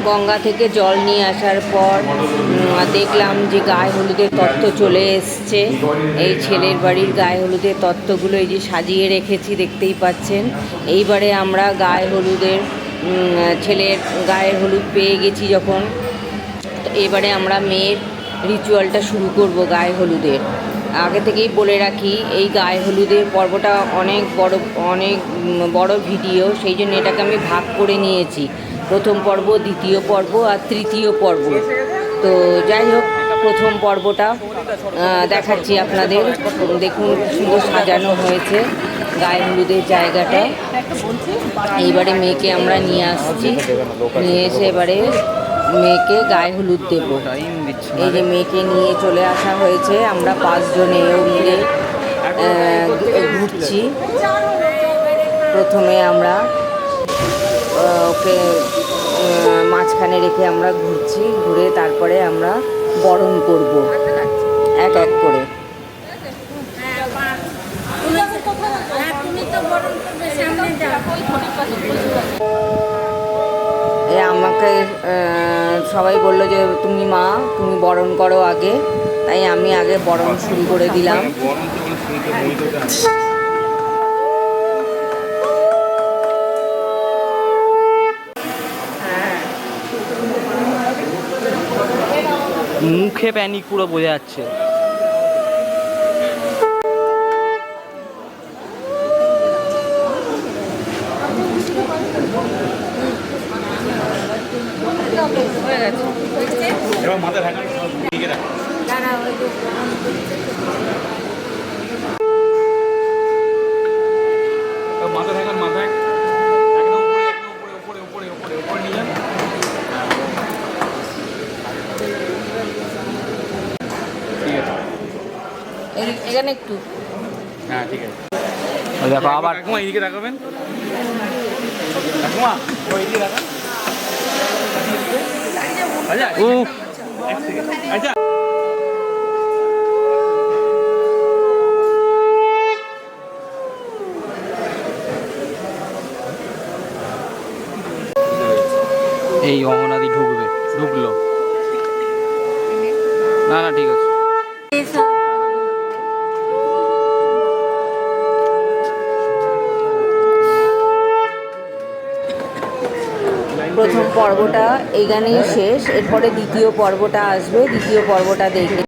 গঙ্গা থেকে জল নিয়ে আসার পর দেখলাম যে গায়ে হলুদের তত্ত্ব চলে এসছে। এই ছেলের বাড়ির গায়ে হলুদের তত্ত্বগুলো এই যে সাজিয়ে রেখেছি, দেখতেই পাচ্ছেন। এইবারে আমরা গায়ে হলুদের ছেলের গায়ে হলুদ পেয়ে গেছি যখন, এবারে আমরা মেয়ের রিচুয়ালটা শুরু করব গায়ে হলুদের। আগে থেকেই বলে রাখি, এই গায়ে হলুদের পর্বটা অনেক বড় ভিডিও, সেই জন্য এটাকে আমি ভাগ করে নিয়েছি, প্রথম পর্ব, দ্বিতীয় পর্ব আর তৃতীয় পর্ব। তো যাই হোক, প্রথম পর্বটা দেখাচ্ছি আপনাদের। দেখুন কি সুন্দর সাজানো হয়েছে গায়ে হলুদের জায়গাটা। এইবারে মেয়েকে আমরা নিয়ে আসছি, নিয়ে এসে এবারে মেয়েকে গায়ে হলুদ দেব। এই যে মেয়েকে নিয়ে চলে আসা হয়েছে, আমরা 5 জনে মিলে ঘুরছি। প্রথমে আমরা ওকে মাঝখানে রেখে আমরা ঘুরছি, ঘুরে তারপরে আমরা বরণ করব এক এক করে। আমাকে সবাই বললো যে তুমি মা, তুমি বরণ করো আগে, তাই আমি আগে বরণ শুরু করে দিলাম। মুখে প্যানিক পুরো বোঝা যাচ্ছে। এখানে একটু, হ্যাঁ ঠিক আছে। দেখো আবার এইদিকে দেখাবেন, আচ্ছা এই অমনাদি ঢুকলো না, না ঠিক আছে। প্রথম পর্বটা এখানেই শেষ, এরপরে দ্বিতীয় পর্বটা আসবে, দ্বিতীয় পর্বটা দেখে